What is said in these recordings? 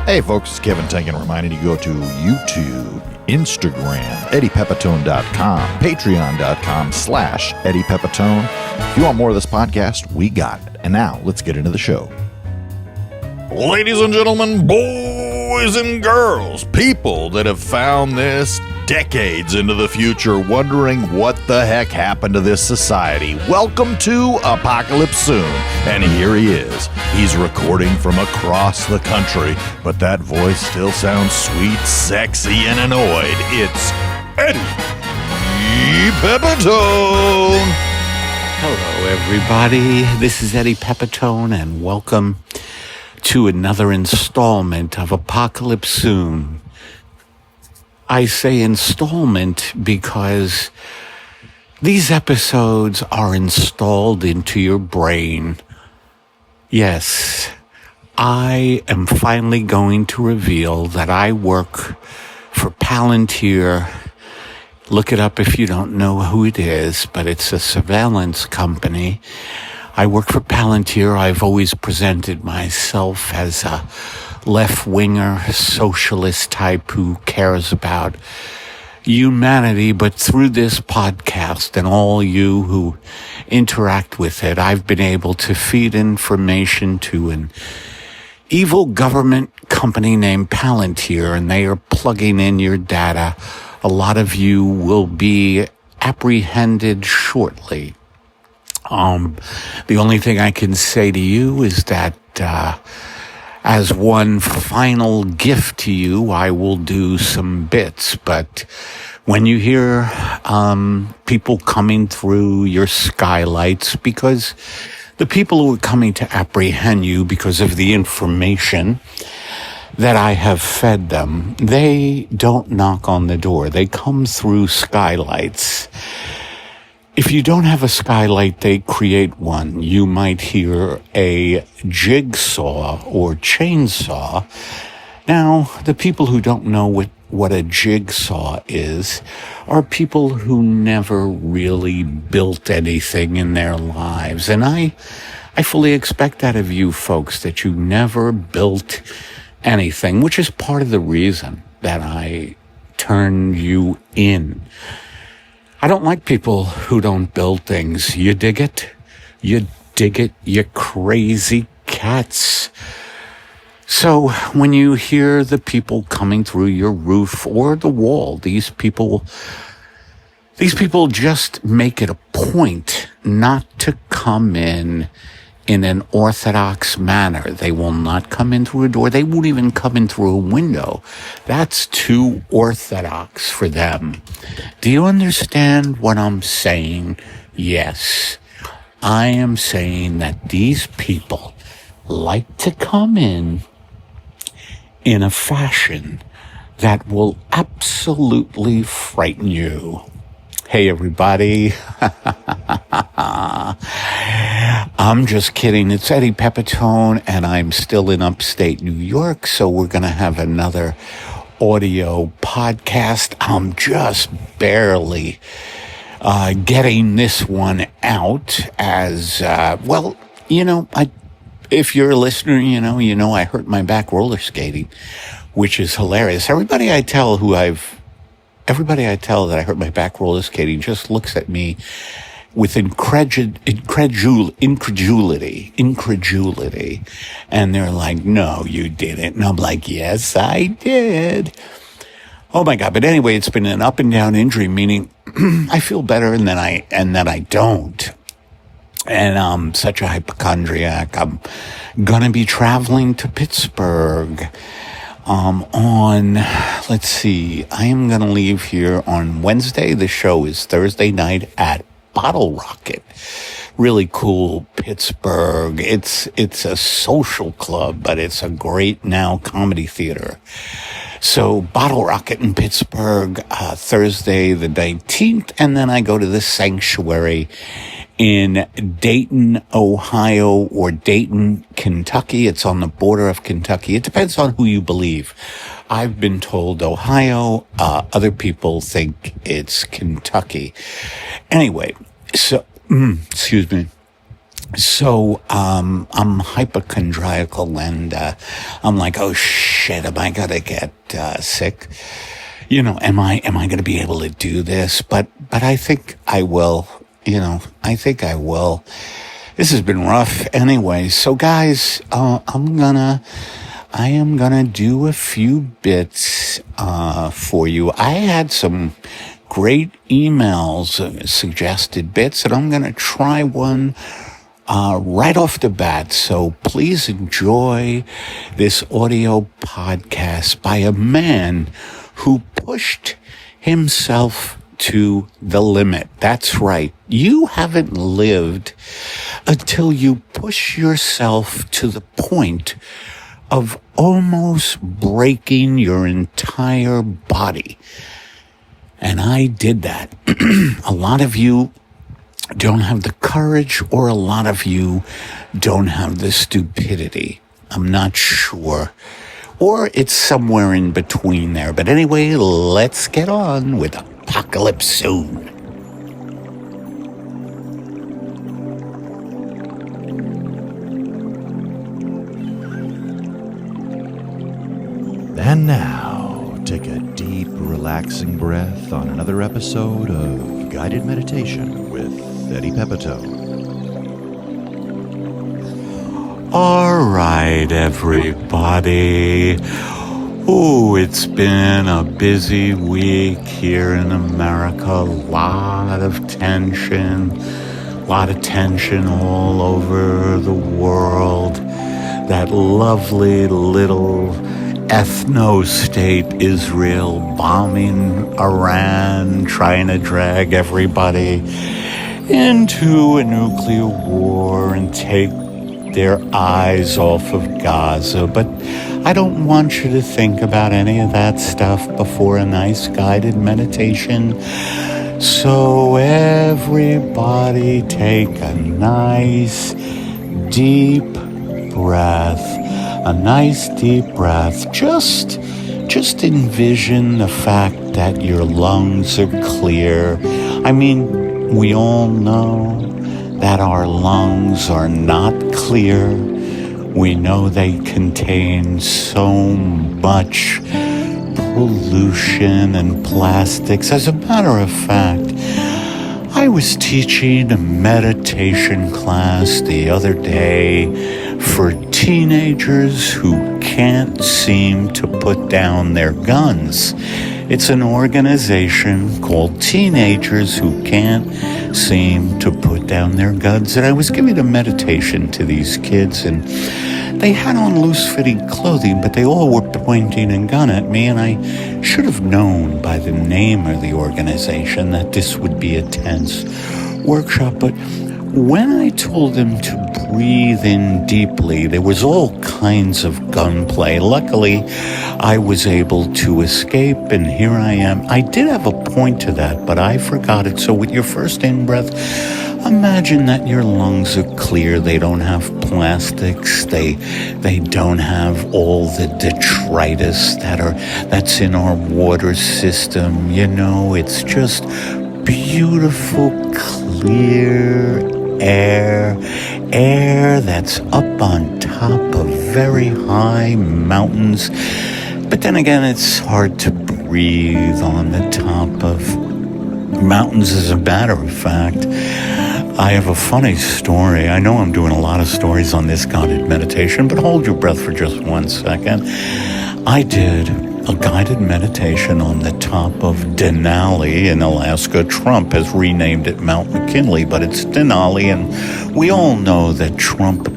Hey folks, it's Kevin Tankin reminding you to go to YouTube, Instagram, EddiePepitone.com, Patreon.com/Eddie Pepitone. If you want more of this podcast, we got it. And now, let's get into the show. Ladies and gentlemen, boys and girls, people that have found this decades into the future wondering what the heck happened to this society. Welcome to Apocalypse Soon. And here he is. He's recording from across the country, but that voice still sounds sweet, sexy, and annoyed. It's Eddie Pepitone. Hello, everybody. This is Eddie Pepitone, and welcome to another installment of Apocalypse Soon. I say installment because these episodes are installed into your brain. Yes, I am finally going to reveal that I work for Palantir. Look it up if you don't know who it is, but it's a surveillance company. I work for Palantir. I've always presented myself as a left-winger, socialist type who cares about humanity, but through this podcast and all you who interact with it, I've been able to feed information to an evil government company named Palantir, and they are plugging in your data. A lot of you will be apprehended shortly. The only thing I can say to you is that, as one final gift to you, I will do some bits. But when you hear people coming through your skylights, because the people who are coming to apprehend you because of the information that I have fed them, they don't knock on the door. They come through skylights. If you don't have a skylight, they create one. You might hear a jigsaw or chainsaw. Now, the people who don't know what a jigsaw is are people who never really built anything in their lives. And I fully expect that of you folks, that you never built anything, which is part of the reason that I turned you in. I don't like people who don't build things. You dig it? You dig it, you crazy cats. So when you hear the people coming through your roof or the wall, these people just make it a point not to come in an orthodox manner. They will not come in through a door. They won't even come in through a window. That's too orthodox for them. Do you understand what I'm saying? Yes. I am saying that these people like to come in a fashion that will absolutely frighten you. Hey, everybody. I'm just kidding. It's Eddie Pepitone, and I'm still in upstate New York, so we're going to have another audio podcast. I'm just barely getting this one out as, well, if you're a listener, you know I hurt my back roller skating, which is hilarious. Everybody I tell that I hurt my back roller skating just looks at me with incredulity. And they're like, no, you didn't. And I'm like, yes, I did. Oh my God. But anyway, it's been an up and down injury, meaning I feel better and then I don't. And I'm such a hypochondriac. I'm gonna be traveling to Pittsburgh let's see, I am going to leave here on Wednesday. The show is Thursday night at Bottle Rocket. Really cool Pittsburgh. It's a social club, but it's a great now comedy theater. So Bottle Rocket in Pittsburgh, Thursday the 19th. And then I go to the Sanctuary in Dayton, Ohio, or Dayton, Kentucky. It's on the border of Kentucky. It depends on who you believe. I've been told Ohio. Other people think it's Kentucky. Anyway, so, excuse me. So I'm hypochondriacal, and I'm like, oh shit, am I gonna get sick? Am I going to be able to do this? But I think I will. I think I will. This has been rough anyway. So guys, I am gonna do a few bits for you. I had some great emails, suggested bits, and I'm gonna try one right off the bat. So please enjoy this audio podcast by a man who pushed himself to the limit. That's right. You haven't lived until you push yourself to the point of almost breaking your entire body. And I did that. A lot of you don't have the courage, or a lot of you don't have the stupidity. I'm not sure. Or it's somewhere in between there. But anyway, let's get on with Apocalypse Soon. And now, take a deep, relaxing breath on another episode of Guided Meditation with Eddie Pepitone. All right, everybody. Oh, it's been a busy week here in America. A lot of tension all over the world. That lovely little ethno-state Israel bombing Iran, trying to drag everybody into a nuclear war and take their eyes off of Gaza. But I don't want you to think about any of that stuff before a nice guided meditation. So everybody take a nice deep breath. A nice deep breath. Just envision the fact that your lungs are clear. I mean, we all know that our lungs are not clear. We know they contain so much pollution and plastics. As a matter of fact, I was teaching a meditation class the other day for teenagers who can't seem to put down their guns. It's an organization called Teenagers Who Can't Seem to Put Down Their Guns. And I was giving a meditation to these kids, and they had on loose-fitting clothing, but they all were pointing a gun at me, and I should have known by the name of the organization that this would be a tense workshop. But when I told them to breathe in deeply, there was all kinds of gunplay. Luckily, I was able to escape, and here I am. I did have a point to that, but I forgot it. So with your first in-breath, imagine that your lungs are clear. They don't have plastics. They don't have all the detritus that's in our water system. It's just beautiful, clear air that's up on top of very high mountains. But then again, it's hard to breathe on the top of mountains. As a matter of fact, I have a funny story. I know I'm doing a lot of stories on this guided meditation, but hold your breath for just 1 second. I did a guided meditation on the top of Denali in Alaska. Trump has renamed it Mount McKinley, but it's Denali, and we all know that Trump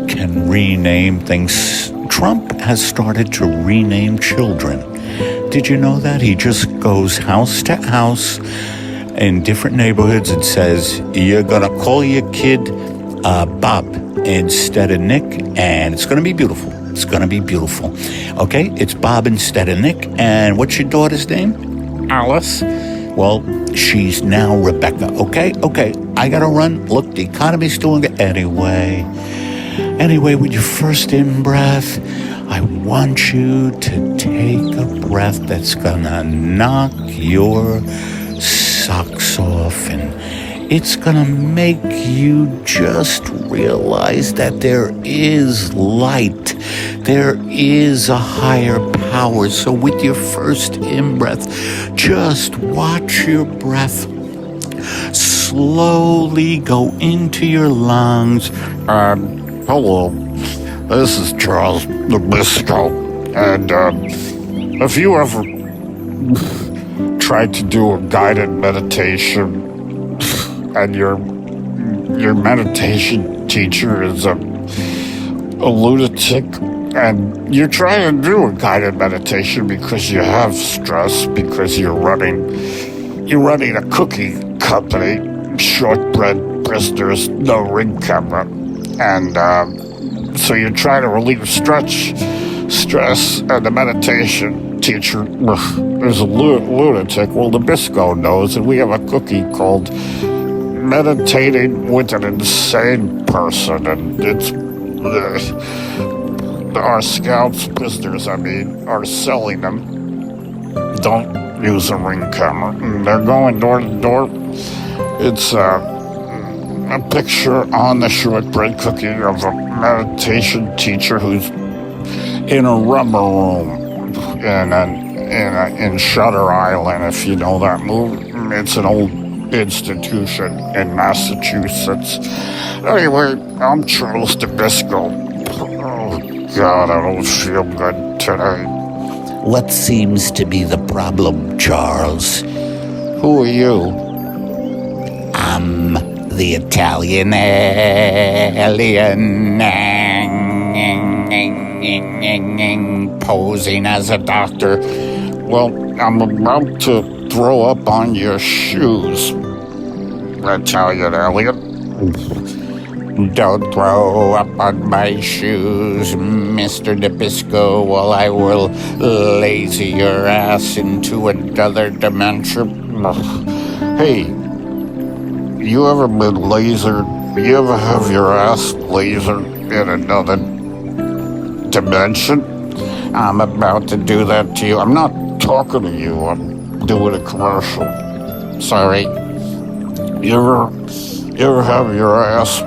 can rename things. Trump has started to rename children. Did you know that? He just goes house to house in different neighborhoods and says, you're going to call your kid Bob instead of Nick, and it's going to be beautiful. It's going to be beautiful. Okay, it's Bob instead of Nick. And what's your daughter's name? Alice. Well, she's now Rebecca. Okay, I got to run. Look, the economy's doing it anyway. Anyway, with your first in-breath, I want you to take a breath that's going to knock your socks off and It's gonna make you just realize that there is light. There is a higher power. So with your first in-breath, just watch your breath slowly go into your lungs. Hello, this is Charles Nabisco, and have you ever tried to do a guided meditation, and your meditation teacher is a lunatic, and you're trying to do a guided meditation because you have stress, because you're running a cookie company, shortbread prisoners, no ring camera, and so you're trying to relieve stress, and the meditation teacher is a lunatic. Well, Nabisco knows, and we have a cookie called Meditating with an Insane Person, and it's our scouts, prisoners, are selling them. Don't use a ring camera. They're going door to door. It's a picture on the shortbread cookie of a meditation teacher who's in a rubber room in Shutter Island, if you know that movie. It's an old institution in Massachusetts. Anyway, I'm Charles Nabisco. Oh, God, I don't feel good today. What seems to be the problem, Charles? Who are you? I'm the Italian alien, posing as a doctor. Well, I'm about to throw up on your shoes, Italian alien. Don't throw up on my shoes, Mr. Nabisco, while I will laser your ass into another dimension. Hey, you ever been lasered? You ever have your ass lasered in another dimension? I'm about to do that to you. I'm not talking to you. I'm doing a commercial. Sorry. You ever have your ass...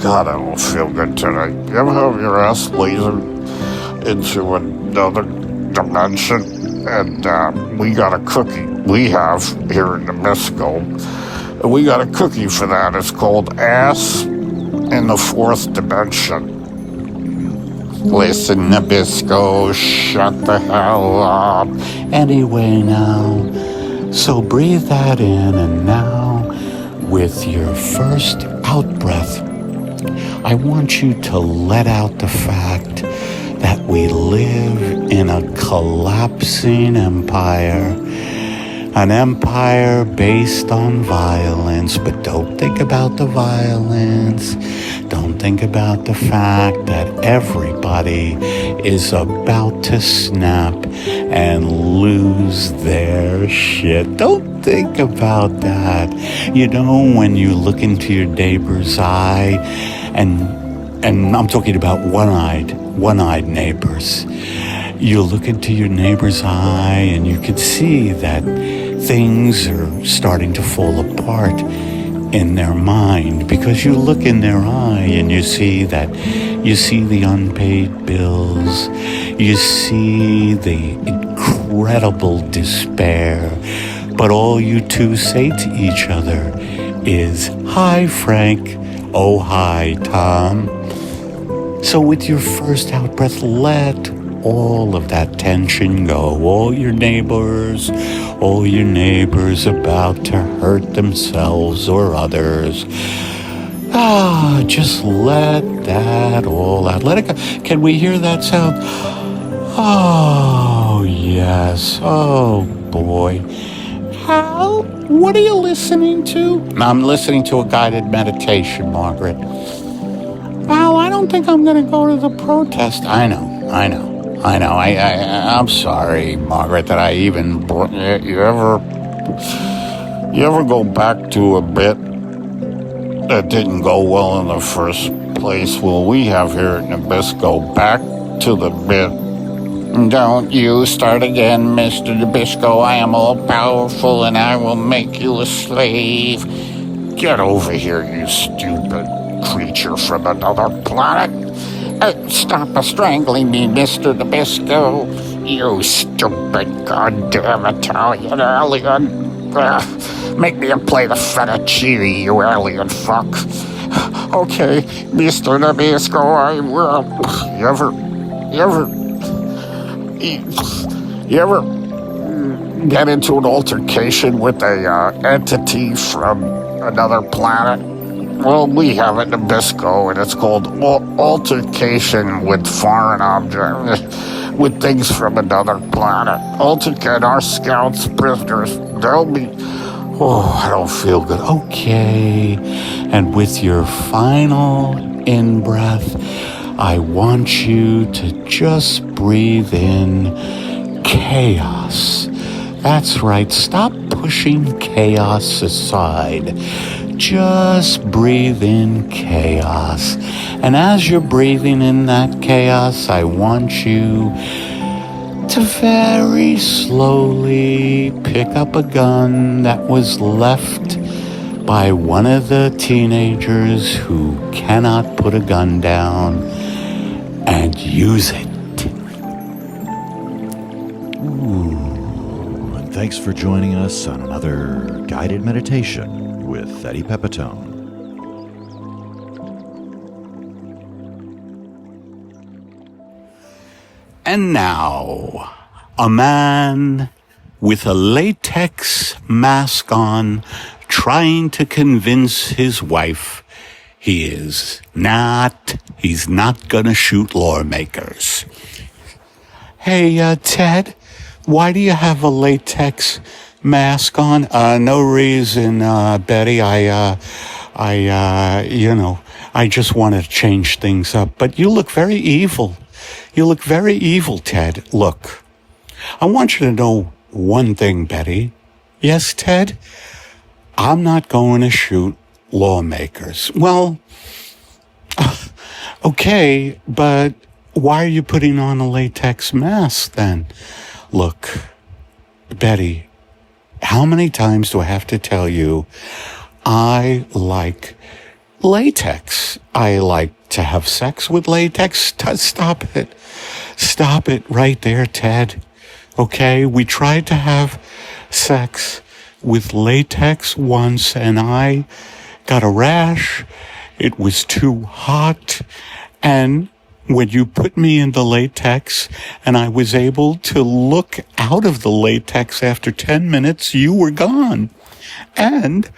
God, I don't feel good tonight. You ever have your ass lasered into another dimension? And we got a cookie we have here in Nabisco. We got a cookie for that. It's called Ass in the Fourth Dimension. Listen, Nabisco, shut the hell up. Anyway, now, so breathe that in, and now, with your first out-breath, I want you to let out the fact that we live in a collapsing empire. An empire based on violence, but don't think about the violence. Don't think about the fact that everybody is about to snap and lose their shit. Don't think about that. You know, when you look into your neighbor's eye, and I'm talking about one-eyed neighbors. You look into your neighbor's eye and you can see that things are starting to fall apart in their mind, because you look in their eye and you see the unpaid bills, you see the incredible despair, but all you two say to each other is, "Hi, Frank." "Oh, hi, Tom." So with your first out-breath, let all of that tension go. All your neighbors about to hurt themselves or others. Just let that all out. Let it go. Can we hear that sound? Oh, yes. Oh, boy. Hal, what are you listening to? I'm listening to a guided meditation, Margaret. Al, I don't think I'm going to go to the protest. I know. I'm sorry, Margaret, that I even brought... You ever go back to a bit that didn't go well in the first place? Well, we have here at Nabisco, back to the bit. Don't you start again, Mr. Nabisco. I am all powerful and I will make you a slave. Get over here, you stupid creature from another planet. Stop strangling me, Mr. Nabisco. You stupid goddamn Italian alien. Make me play the fettuccine, you alien fuck. Okay, Mr. Nabisco, I will. You ever get into an altercation with a entity from another planet? Well, we have it in Nabisco, and it's called altercation with foreign objects, with things from another planet. Altercate our scouts, prisoners. They'll be... Oh, I don't feel good. Okay. And with your final in-breath, I want you to just breathe in chaos. That's right. Stop pushing chaos aside. Just breathe in chaos. And as you're breathing in that chaos, I want you to very slowly pick up a gun that was left by one of the teenagers who cannot put a gun down and use it. Ooh, and thanks for joining us on another guided meditation with Eddie Pepitone. And now, a man with a latex mask on trying to convince his wife he's not gonna shoot lawmakers. Hey, Ted, why do you have a latex mask on? No reason, Betty. I just want to change things up. But you look very evil. You look very evil, Ted. Look, I want you to know one thing, Betty. Yes, Ted? I'm not going to shoot lawmakers. Well, okay, but why are you putting on a latex mask then? Look, Betty, how many times do I have to tell you I like latex? I like to have sex with latex. Stop it. Stop it right there, Ted. Okay, we tried to have sex with latex once and I got a rash. It was too hot. And when you put me in the latex and I was able to look out of the latex after 10 minutes, you were gone. And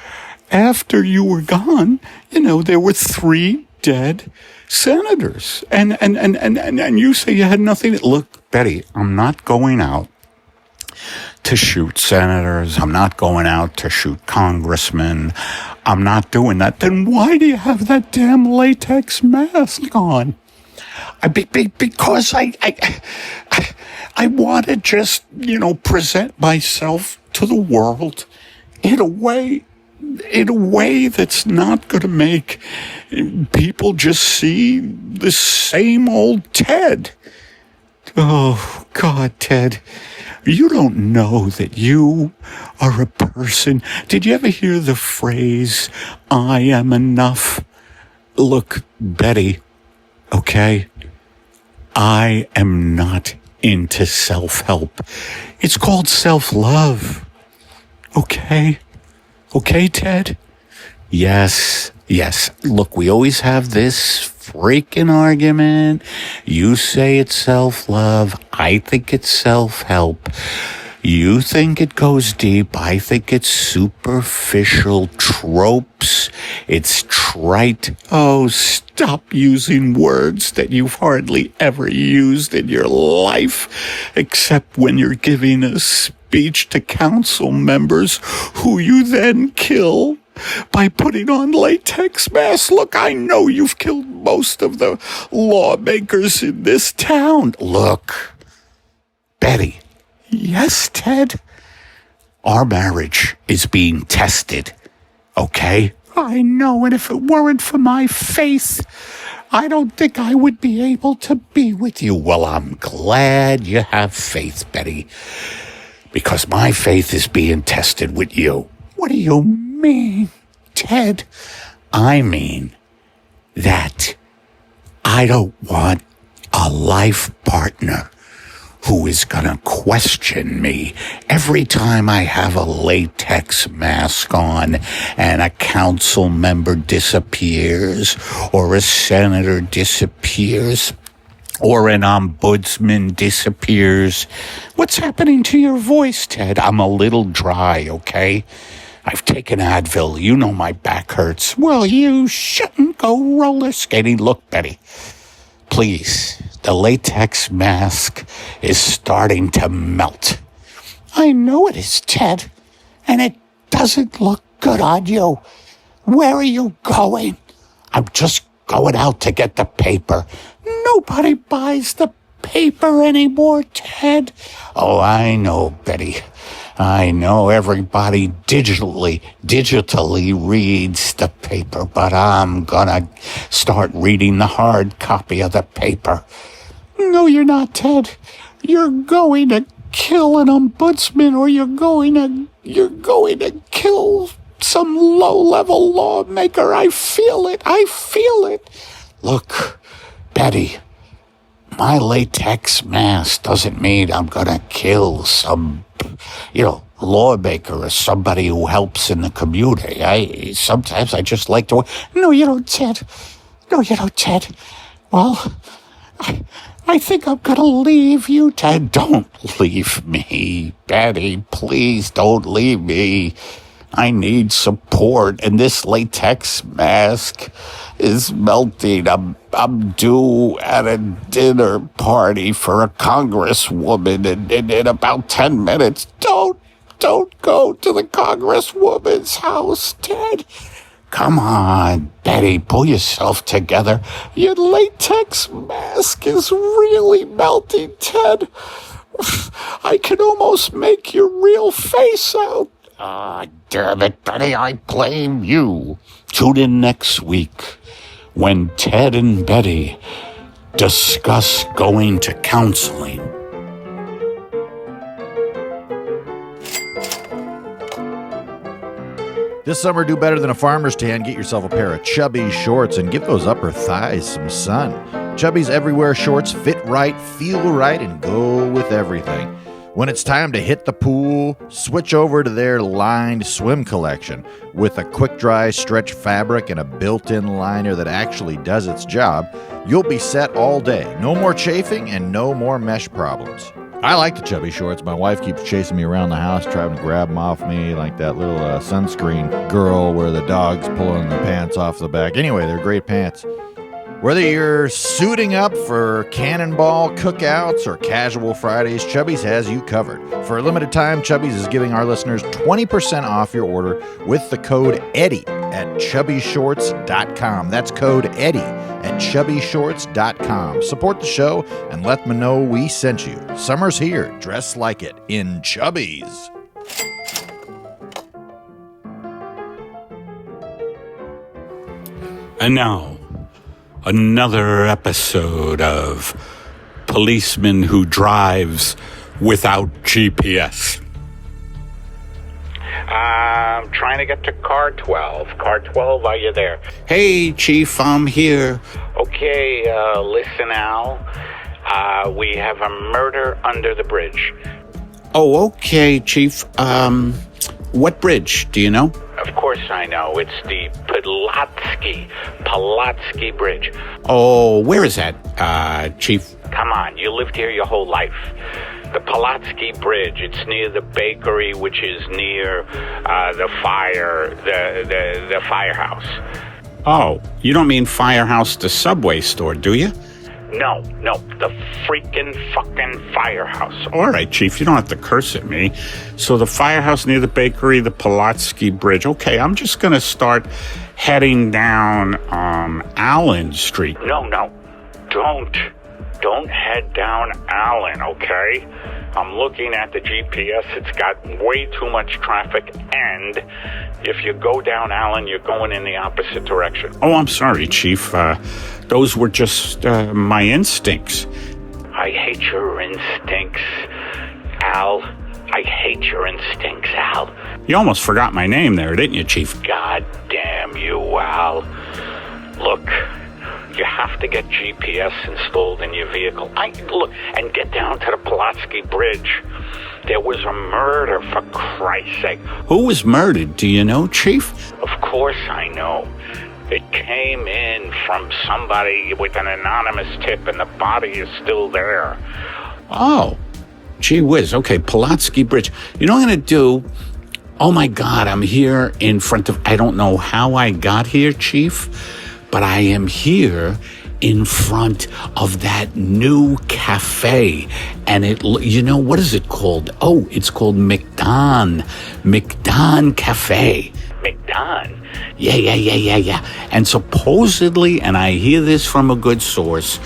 after you were gone, there were 3 dead senators. And you say you had nothing. Look, Betty, I'm not going out to shoot senators. I'm not going out to shoot congressmen. I'm not doing that. Then why do you have that damn latex mask on? Because I want to just, present myself to the world in a way that's not going to make people just see the same old Ted. Oh, God, Ted, you don't know that you are a person. Did you ever hear the phrase, I am enough? Look, Betty, okay, I am not into self-help. It's called self-love. Okay? Okay, Ted? Yes. Look, we always have this freaking argument. You say it's self-love. I think it's self-help. You think it goes deep. I think it's superficial tropes. It's trite. Oh, stop using words that you've hardly ever used in your life, except when you're giving a speech to council members who you then kill by putting on latex masks. Look, I know you've killed most of the lawmakers in this town. Look, Betty. Yes, Ted? Our marriage is being tested, okay? I know, and if it weren't for my faith, I don't think I would be able to be with you. Well, I'm glad you have faith, Betty, because my faith is being tested with you. What do you mean? Ted, I mean that I don't want a life partner who is gonna question me every time I have a latex mask on and a council member disappears or a senator disappears or an ombudsman disappears. What's happening to your voice, Ted? I'm a little dry, okay? I've taken Advil. You know my back hurts. Well, you shouldn't go roller skating. Look, Betty, please, the latex mask is starting to melt. I know it is, Ted, and it doesn't look good on you. Where are you going? I'm just going out to get the paper. Nobody buys the paper anymore, Ted. Oh, I know, Betty. I know everybody digitally reads the paper, but I'm gonna start reading the hard copy of the paper. No, you're not, Ted. You're going to kill an ombudsman, or you're going to kill some low-level lawmaker. I feel it. Look, Betty, my latex mask doesn't mean I'm gonna kill some, lawmaker or somebody who helps in the community. Sometimes I just like to... No, you don't, Ted. Well, I think I'm gonna leave you, Ted. Don't leave me, Betty. Please don't leave me. I need support, and this latex mask is melting. I'm due at a dinner party for a congresswoman in about 10 minutes. Don't go to the congresswoman's house, Ted. Come on, Betty, pull yourself together. Your latex mask is really melting, Ted. I can almost make your real face out. Damn it, Betty, I blame you. Tune in next week when Ted and Betty discuss going to counseling. This summer, do better than a farmer's tan. Get yourself a pair of Chubby shorts and give those upper thighs some sun. Chubby's everywhere shorts fit right, feel right, and go with everything. When it's time to hit the pool, switch over to their lined swim collection with a quick-dry stretch fabric and a built-in liner that actually does its job. You'll be set all day. No more chafing and no more mesh problems. I like the Chubby shorts. My wife keeps chasing me around the house, trying to grab them off me like that little sunscreen girl where the dog's pulling the pants off the back. Anyway, they're great pants. Whether you're suiting up for cannonball cookouts or casual Fridays, Chubby's has you covered. For a limited time, Chubby's is giving our listeners 20% off your order with the code EDDIE at chubbyshorts.com. That's code EDDIE at chubbyshorts.com. Support the show and let them know we sent you. Summer's here. Dress like it in Chubby's. And now, another episode of Policeman Who Drives Without GPS. I'm trying to get to car 12. Car 12, are you there? Hey, Chief, I'm here. Okay, listen, Al. We have a murder under the bridge. Oh, okay, Chief. What bridge, do you know? Of course I know. It's the Pulaski Bridge. Oh, where is that, Chief? Come on, you lived here your whole life. The Pulaski Bridge. It's near the bakery, which is near the firehouse. Oh, you don't mean Firehouse, the Subway store, do you? No, the freaking fucking firehouse. All right, Chief, you don't have to curse at me. So the firehouse near the bakery, the Pulaski Bridge. Okay, I'm just going to start heading down Allen Street. No, don't head down Allen, okay? I'm looking at the GPS. It's got way too much traffic, and if you go down Allen, you're going in the opposite direction. Oh, I'm sorry, Chief. Those were just my instincts. I hate your instincts, Al. I hate your instincts, Al. You almost forgot my name there, didn't you, Chief? God damn you, Al. Look, you have to get GPS installed in your vehicle. Look, and get down to the Pulaski Bridge. There was a murder, for Christ's sake. Who was murdered? Do you know, Chief? Of course I know. It came in from somebody with an anonymous tip, and the body is still there. Oh, gee whiz. Okay, Pulaski Bridge. You know what I'm going to do? Oh, my God, I'm here in front of... I don't know how I got here, Chief, but I am here in front of that new cafe. And you know, what is it called? Oh, it's called McDon Cafe. McDon? Yeah. And supposedly, and I hear this from a good source,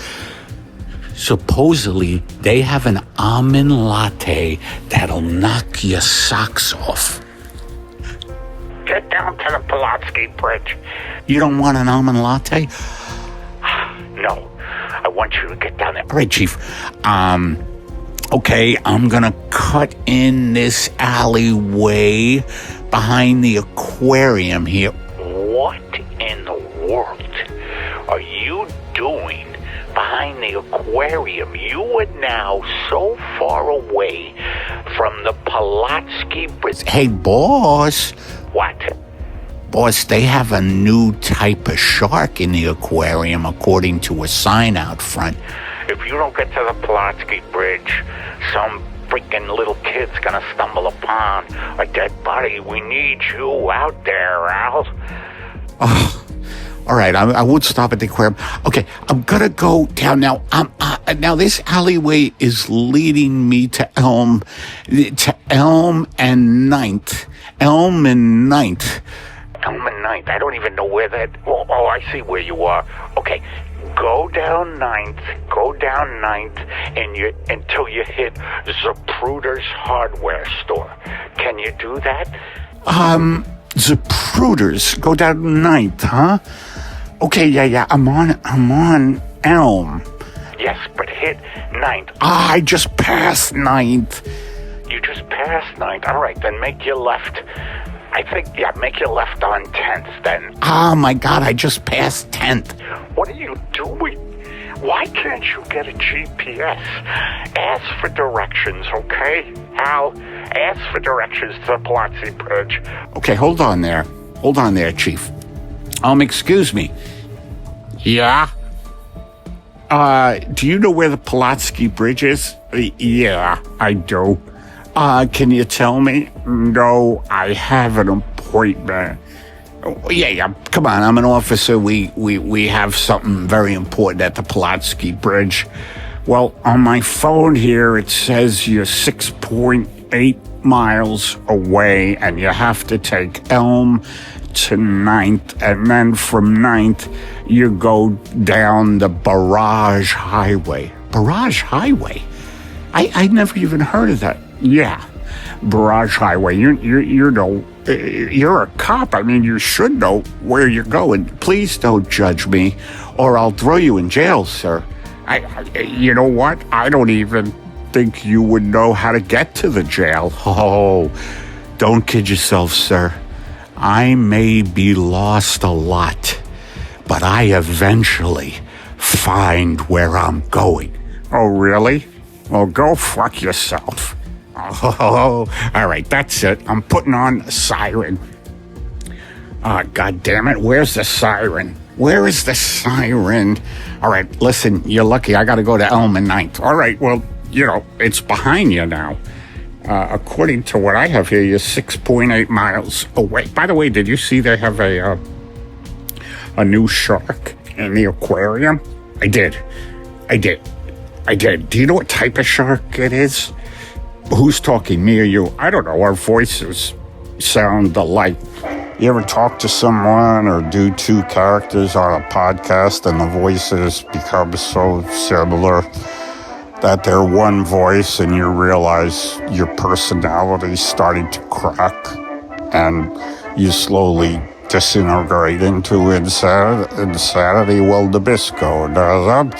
supposedly they have an almond latte that'll knock your socks off. Get down to the Pulaski Bridge. You don't want an almond latte? No, I want you to get down there. All right, Chief. Okay, I'm gonna cut in this alleyway behind the aquarium here. What in the world are you doing behind the aquarium? You are now so far away from the Pulaski Bridge. Hey, boss. What? Boss, they have a new type of shark in the aquarium, according to a sign out front. If you don't get to the Pulaski Bridge, some freaking little kid's gonna stumble upon a dead body. We need you out there, Al. Oh, all right, I won't stop at the aquarium. Okay, I'm gonna go down now. Now this alleyway is leading me to Elm and Ninth. Elm and Ninth. Elm and Ninth. I don't even know where that... Oh, I see where you are. Okay, go down Ninth, and until you hit Zapruder's hardware store. Can you do that? Zapruder's. Go down Ninth, huh? Okay, yeah. I'm on Elm. Yes, but hit Ninth. I just passed Ninth. You just passed Ninth. All right, then make your left. Make your left on 10th, then. Oh, my God, I just passed 10th. What are you doing? Why can't you get a GPS? Ask for directions, okay? Al, ask for directions to the Pulaski Bridge. Okay, hold on there, Chief. Excuse me. Yeah? Do you know where the Pulaski Bridge is? Yeah, I do. Can you tell me? No, I have an appointment. Yeah. Come on, I'm an officer. We have something very important at the Pulaski Bridge. Well, on my phone here, it says you're 6.8 miles away, and you have to take Elm to Ninth, and then from Ninth, you go down the Barrage Highway. Barrage Highway? I never even heard of that. Yeah, Barrage Highway. You know, you're a cop. I mean, you should know where you're going. Please don't judge me, or I'll throw you in jail, sir. You know what? I don't even think you would know how to get to the jail. Oh, don't kid yourself, sir. I may be lost a lot, but I eventually find where I'm going. Oh, really? Well, go fuck yourself. Oh, all right, that's it. I'm putting on the siren. God damn it, where's the siren? Where is the siren? All right, listen, you're lucky. I got to go to Elm and Ninth. All right, well, you know, it's behind you now. According to what I have here, you're 6.8 miles away. By the way, did you see they have a new shark in the aquarium? I did. Do you know what type of shark it is? Who's talking, me or you? I don't know. Our voices sound alike. You ever talk to someone or do two characters on a podcast and the voices become so similar that they're one voice and you realize your personality's starting to crack and you slowly disintegrate into insanity? Well, Nabisco does.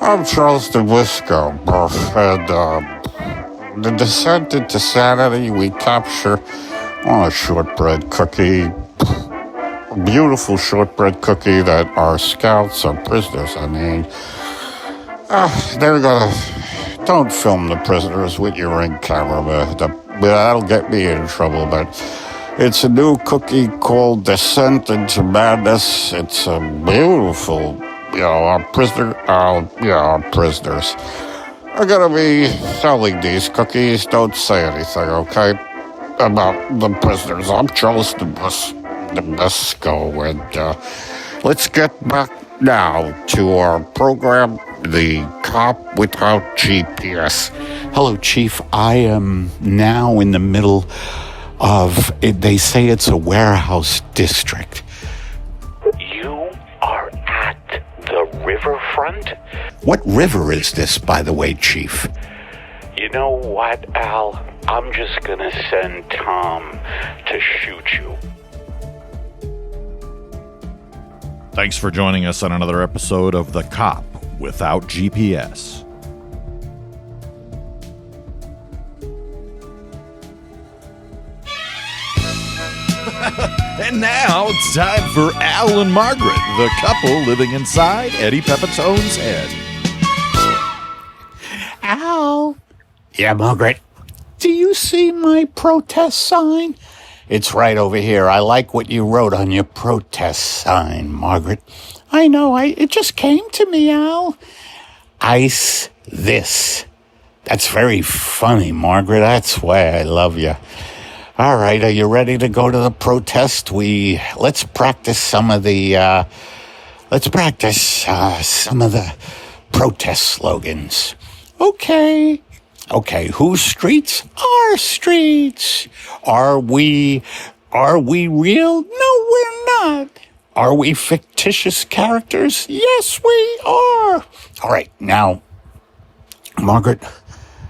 I'm Charles Nabisco, and the descent into sanity we capture on a shortbread cookie beautiful shortbread cookie that our scouts, our prisoners, I mean, they're gonna... Don't film the prisoners with your ring camera. That'll get me in trouble, but it's a new cookie called Descent into Madness. It's a beautiful, our prisoners are gonna be selling these cookies. Don't say anything, okay, about the prisoners. I'm Charles the Busco, and let's get back now to our program, The Cop Without GPS. Hello, Chief. I am now in the middle of, they say it's a warehouse district. You are at the riverfront? What river is this, by the way, Chief? You know what, Al? I'm just gonna send Tom to shoot you. Thanks for joining us on another episode of The Cop Without GPS. And now it's time for Al and Margaret, the couple living inside Eddie Pepitone's head. Al. Yeah, Margaret. Do you see my protest sign? It's right over here. I like what you wrote on your protest sign, Margaret. I know. It just came to me, Al. Ice this. That's very funny, Margaret. That's why I love you. All right, are you ready to go to the protest? Let's practice some of the protest slogans. Okay, whose streets? Our streets. Are we real? No, we're not. Are we fictitious characters? Yes, we are. All right, now, Margaret,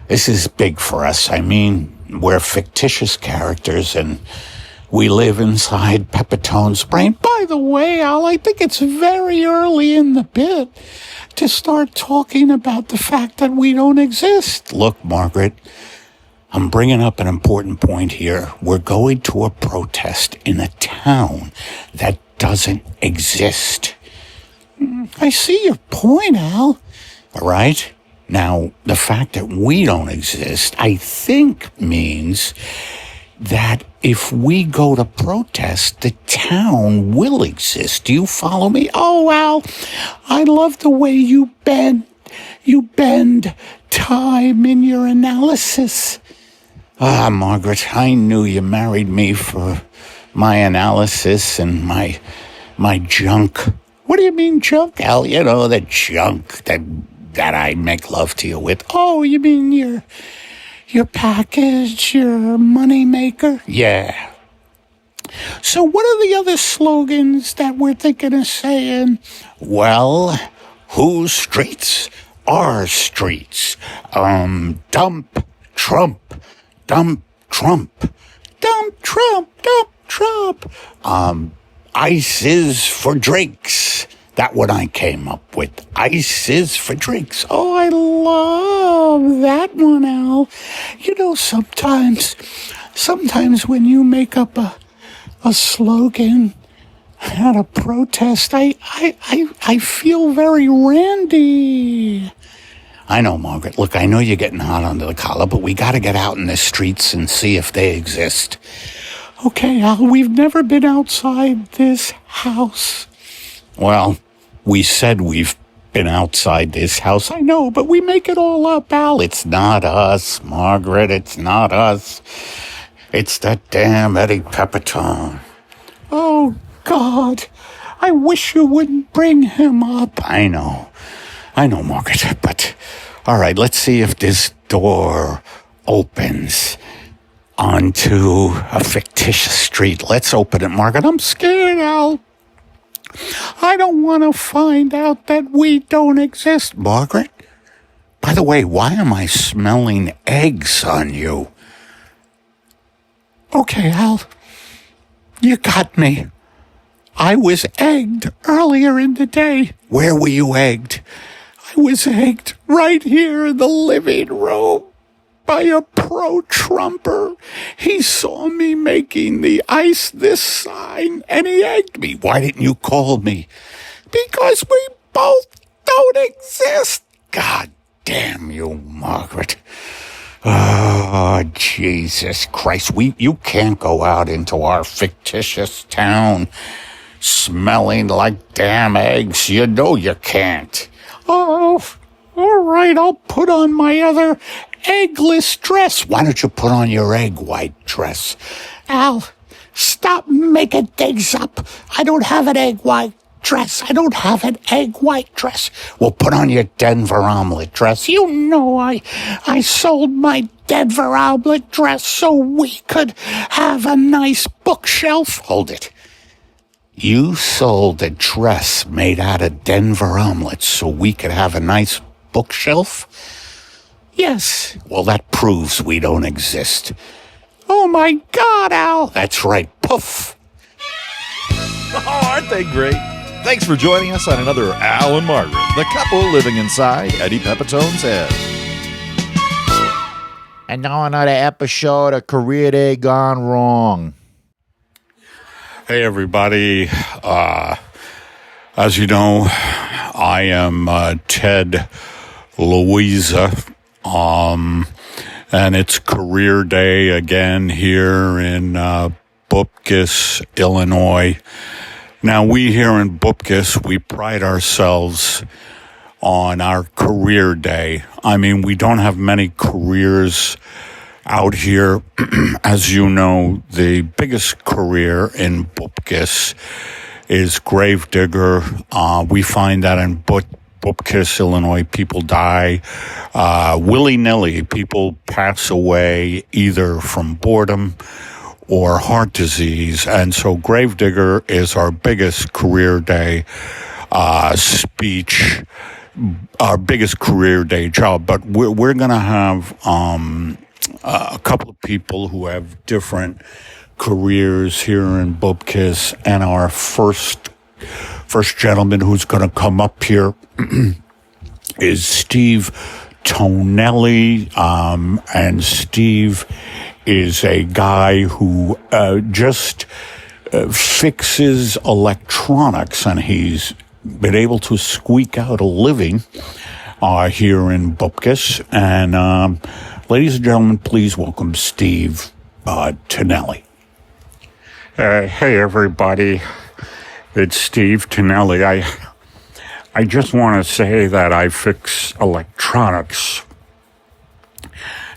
this is big for us. I mean, we're fictitious characters and we live inside Pepitone's brain. By the way, Al, I think it's very early in the bit to start talking about the fact that we don't exist. Look, Margaret, I'm bringing up an important point here. We're going to a protest in a town that doesn't exist. I see your point, Al. All right? Now, the fact that we don't exist, I think, means that if we go to protest, the town will exist. Do you follow me? Oh, Al, I love the way you bend time in your analysis. Ah, Margaret, I knew you married me for my analysis and my junk. What do you mean junk, Al? You know, the junk that I make love to you with. Oh, you mean your package, your money maker? Yeah. So what are the other slogans that we're thinking of saying? Well, whose streets? Our streets. Dump Trump. Dump Trump. Dump Trump. Dump Trump. Ice is for drinks. That one I came up with. Ice is for drinks. Oh, I love that one, Al. You know, sometimes when you make up a slogan at a protest, I feel very Randy. I know, Margaret. Look, I know you're getting hot under the collar, but we got to get out in the streets and see if they exist. Okay, Al, we've never been outside this house. Well, we said we've been outside this house. I know, but we make it all up, Al. It's not us, Margaret. It's not us. It's that damn Eddie Pepitone. Oh, God. I wish you wouldn't bring him up. I know, Margaret. But, all right, let's see if this door opens onto a fictitious street. Let's open it, Margaret. I'm scared, Al. I don't want to find out that we don't exist, Margaret. By the way, why am I smelling eggs on you? Okay, Al, you got me. I was egged earlier in the day. Where were you egged? I was egged right here in the living room by a pro-Trumper. He saw me making the ice this sign, and he egged me. Why didn't you call me? Because we both don't exist. God damn you, Margaret. Oh, Jesus Christ. You can't go out into our fictitious town smelling like damn eggs. You know you can't. Oh, all right, I'll put on my other eggless dress. Why don't you put on your egg white dress? Al, stop making things up. I don't have an egg white dress. I don't have an egg white dress. Well, put on your Denver omelet dress. You know I sold my Denver omelet dress so we could have a nice bookshelf. Hold it. You sold a dress made out of Denver omelets so we could have a nice bookshelf? Yes. Well, that proves we don't exist. Oh, my God, Al. That's right. Poof. Oh, aren't they great? Thanks for joining us on another Al and Margaret, the couple living inside Eddie Pepitone's head. And now another episode of Career Day Gone Wrong. Hey, everybody. As you know, I am Ted Louisa, and it's Career Day again here in Bupkis, Illinois. Now, we here in Bupkis, we pride ourselves on our career day. I mean, we don't have many careers out here. As you know, the biggest career in Bupkis is gravedigger. We find that in Bupkis, Illinois, people die willy-nilly. People pass away either from boredom or heart disease. And so gravedigger is our biggest career day speech, our biggest career day job. But we're going to have a couple of people who have different careers here in Bupkis, and our first gentleman who's going to come up here is Steve Tonelli, and Steve is a guy who just fixes electronics, and he's been able to squeak out a living here in Bupkis. And ladies and gentlemen, please welcome Steve Tonelli. Hey, everybody. It's Steve Tonelli. I just want to say that I fix electronics.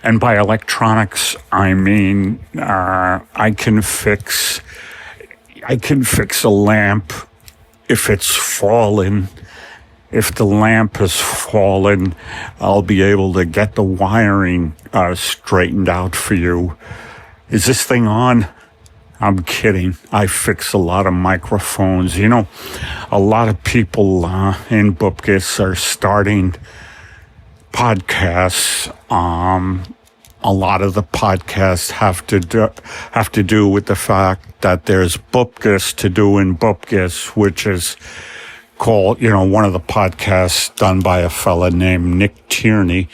And by electronics, I mean I can fix a lamp if it's fallen. If the lamp has fallen, I'll be able to get the wiring straightened out for you. Is this thing on? I'm kidding. I fix a lot of microphones. You know, a lot of people in Bupkis are starting podcasts. A lot of the podcasts have to do with the fact that there's Bupkis to do in Bupkis, which is called, one of the podcasts done by a fella named Nick Tierney.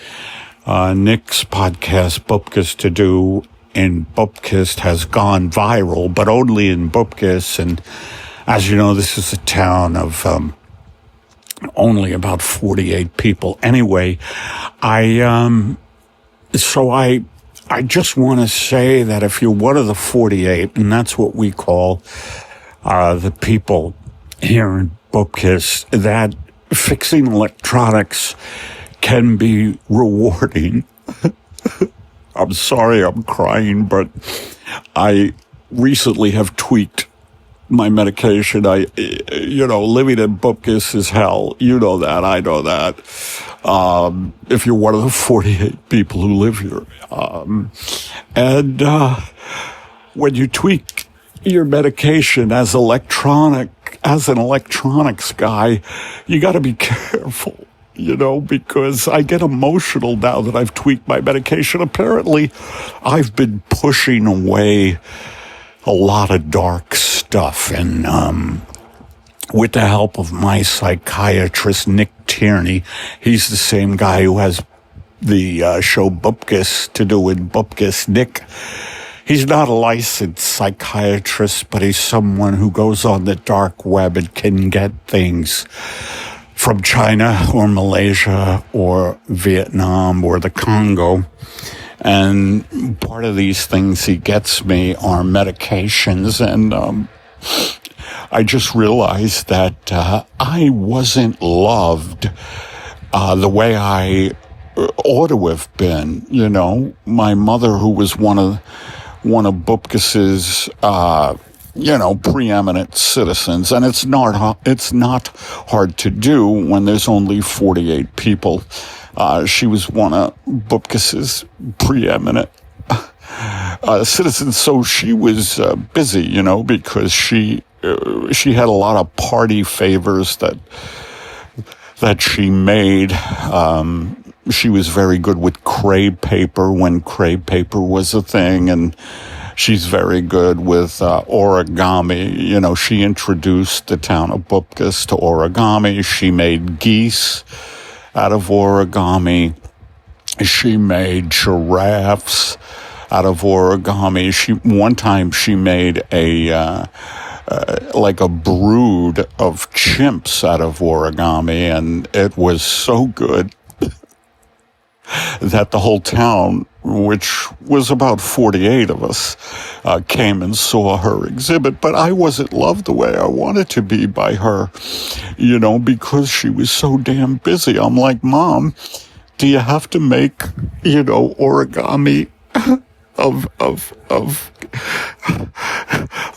Nick's podcast, Bupkis to Do in Bupkis, has gone viral, but only in Bupkis. And as you know, this is a town of only about 48 people. Anyway, I just want to say that if you're one of the 48, and that's what we call the people here in Bupkis, that fixing electronics can be rewarding. I'm sorry I'm crying, but I recently have tweaked my medication. Living in Bupkis is hell. You know that. I know that. If you're one of the 48 people who live here. And when you tweak your medication as an electronics guy, you got to be careful, because I get emotional now that I've tweaked my medication. Apparently, I've been pushing away a lot of dark stuff, and with the help of my psychiatrist, Nick Tierney, he's the same guy who has the show Bupkis to do with Bupkis. Nick, he's not a licensed psychiatrist, but he's someone who goes on the dark web and can get things from China or Malaysia or Vietnam or the Congo. And part of these things he gets me are medications. And I just realized that I wasn't loved the way I ought to have been. You know, my mother, who was one of Bupkis's preeminent citizens, and it's not hard to do when there's only 48 people. She was one of Bupkis's preeminent citizens, so she was busy, you know, because she had a lot of party favors that she made. She was very good with crepe paper when crepe paper was a thing, and she's very good with origami. You know, she introduced the town of Bupkis to origami. She made geese out of origami. She made giraffes out of origami. One time she made like a brood of chimps out of origami, and it was so good that the whole town, which was about 48 of us, came and saw her exhibit. But I wasn't loved the way I wanted to be by her, you know, because she was so damn busy. I'm like, Mom, do you have to make, you know, origami of a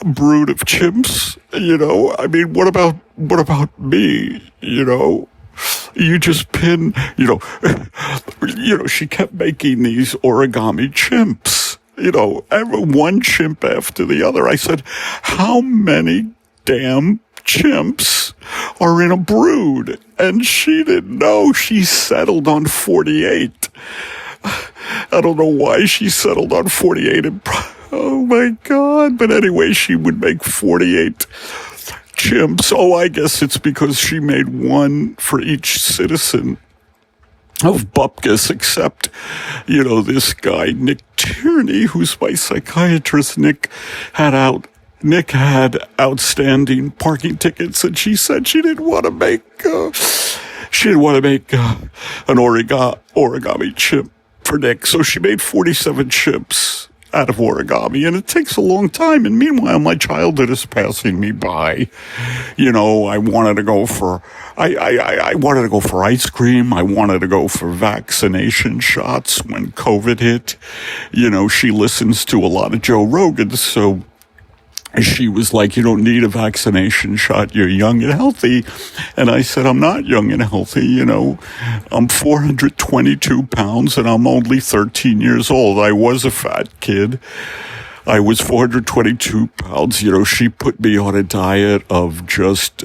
brood of chimps? You know, I mean, what about me, you know? You just pin, she kept making these origami chimps, you know, one chimp after the other. I said, how many damn chimps are in a brood? And she didn't know. She settled on 48. I don't know why she settled on 48. Oh my God. But anyway, she would make 48 chimps. Oh, I guess it's because she made one for each citizen of Bupkis, except, you know, this guy, Nick Tierney, who's my psychiatrist. Nick had outstanding parking tickets, and she said she didn't want to make an origami chimp for Nick. So she made 47 chimps out of origami, and it takes a long time. And meanwhile, my childhood is passing me by. You know, I wanted to go for ice cream. I wanted to go for vaccination shots when COVID hit. You know, she listens to a lot of Joe Rogan, so she was like, you don't need a vaccination shot. You're young and healthy. And I said, I'm not young and healthy. You know, I'm 422 pounds and I'm only 13 years old. I was a fat kid. I was 422 pounds. You know, she put me on a diet of just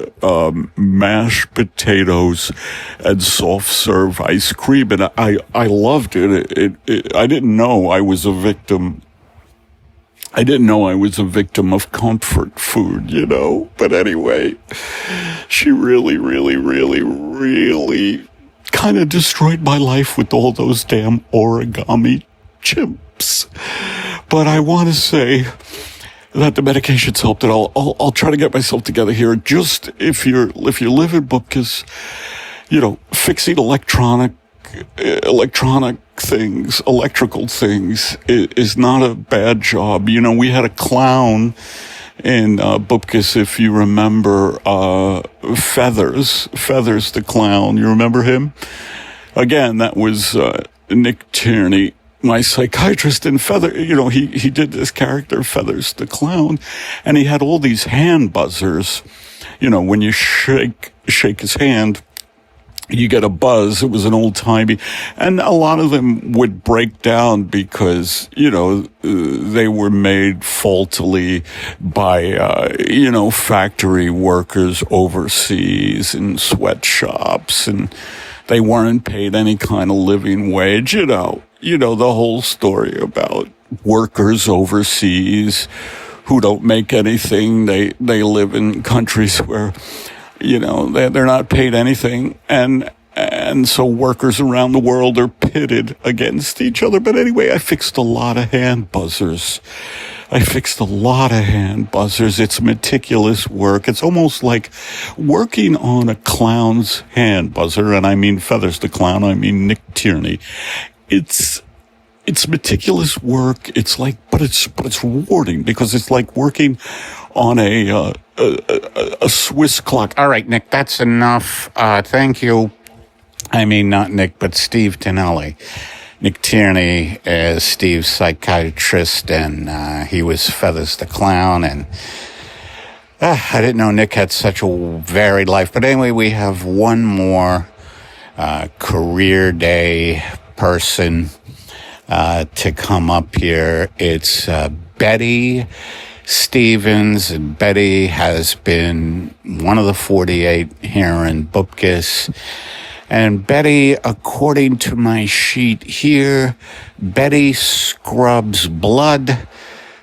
mashed potatoes and soft serve ice cream. And I loved it. I didn't know I was a victim. I didn't know I was a victim of comfort food, you know? But anyway, she really, really, really, really kind of destroyed my life with all those damn origami chimps. But I want to say that the medications helped, and I'll try to get myself together here. Just if you live in Bupkis, you know, fixing electrical things is not a bad job. You know, we had a clown in Bupkis, if you remember, Feathers the clown. You remember him? Again, that was Nick Tierney, my psychiatrist. And you know, he did this character, Feathers the clown, and he had all these hand buzzers. You know, when you shake his hand, you get a buzz. It was an old-timey, and a lot of them would break down because, you know, they were made faultily by, you know, factory workers overseas in sweatshops, and they weren't paid any kind of living wage. You know, the whole story about workers overseas who don't make anything. They live in countries where, you know, they're not paid anything, and And so workers around the world are pitted against each other. But anyway, I fixed a lot of hand buzzers. It's meticulous work. It's almost like working on a clown's hand buzzer. And I mean Feathers the Clown. I mean Nick Tierney. It's meticulous work. It's like, but it's rewarding because it's like working on a Swiss clock. All right, Nick, that's enough. Thank you. I mean, not Nick, but Steve Tonelli. Nick Tierney is Steve's psychiatrist, and he was Feathers the Clown. And I didn't know Nick had such a varied life. But anyway, we have one more career day person to come up here. It's Betty Stevens, and Betty has been one of the 48 here in Bupkis. And Betty, according to my sheet here, Betty scrubs blood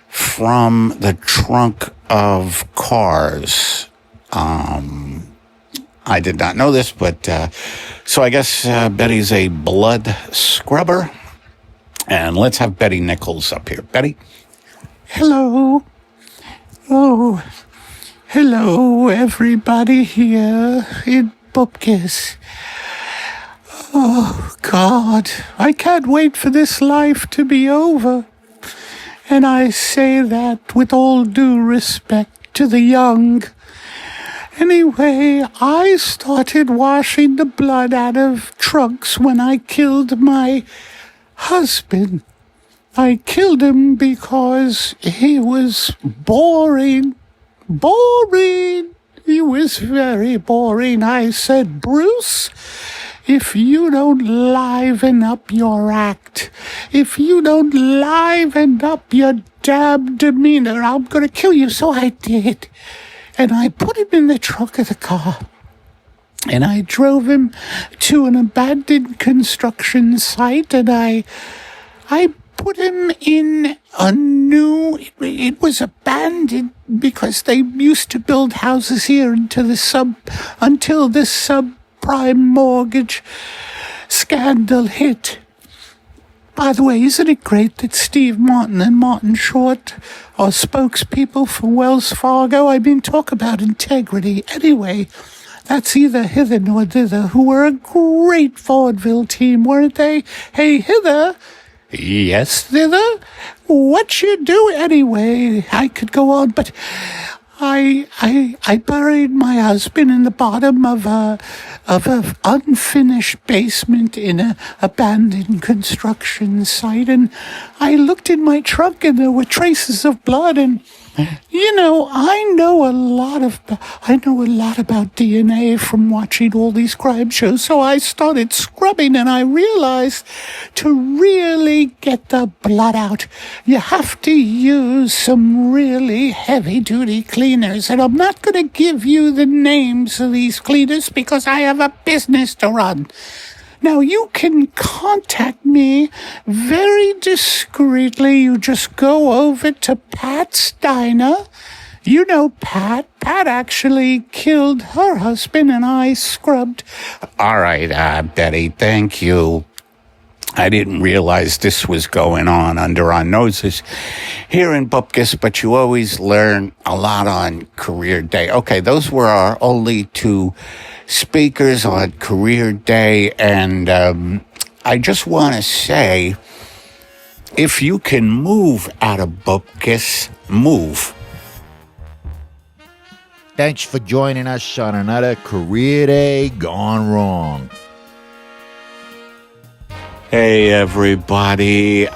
from the trunk of cars. I did not know this, but so I guess Betty's a blood scrubber. And let's have Betty Nichols up here. Betty? Hello. Oh, hello, everybody here in Bupkis. Oh, God, I can't wait for this life to be over. And I say that with all due respect to the young. Anyway, I started washing the blood out of trunks when I killed my husband. I killed him because he was boring. He was very boring. I said, Bruce, if you don't liven up your act, if you don't liven up your damn demeanor, I'm going to kill you. So I did. And I put him in the trunk of the car. And I drove him to an abandoned construction site, and I put him in a new, it was abandoned because they used to build houses here until the subprime mortgage scandal hit. By the way, isn't it great that Steve Martin and Martin Short are spokespeople for Wells Fargo? I mean, talk about integrity. Anyway, that's either hither nor thither, who were a great vaudeville team, weren't they? Hey, hither. Yes, thither. What you do anyway? I could go on, but I buried my husband in the bottom of a unfinished basement in a abandoned construction site, and I looked in my trunk and there were traces of blood. And you know, I know a lot about DNA from watching all these crime shows. So I started scrubbing, and I realized to really get the blood out, you have to use some really heavy-duty cleaners. And I'm not going to give you the names of these cleaners because I have a business to run. Now, you can contact me very discreetly. You just go over to Pat's Diner. You know Pat. Pat actually killed her husband, and I scrubbed. All right, Betty, thank you. I didn't realize this was going on under our noses here in Bupkis, but you always learn a lot on Career Day. Okay, those were our only two speakers on Career Day, and I just want to say, if you can move out of Bupkis, move. Thanks for joining us on another Career Day Gone Wrong. Hey, everybody.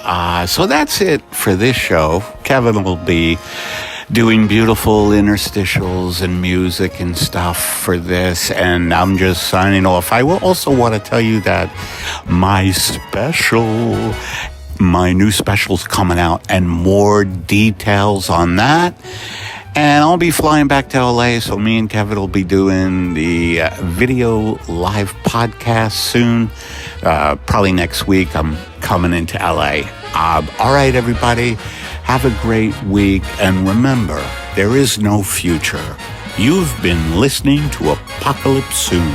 So that's it for this show. Kevin will be doing beautiful interstitials and music and stuff for this, and I'm just signing off. I will also want to tell you that my new special's coming out, and more details on that. And I'll be flying back to LA, so me and Kevin will be doing the video live podcast soon. Probably next week, I'm coming into LA. All right, everybody, have a great week. And remember, there is no future. You've been listening to Apocalypse Soon.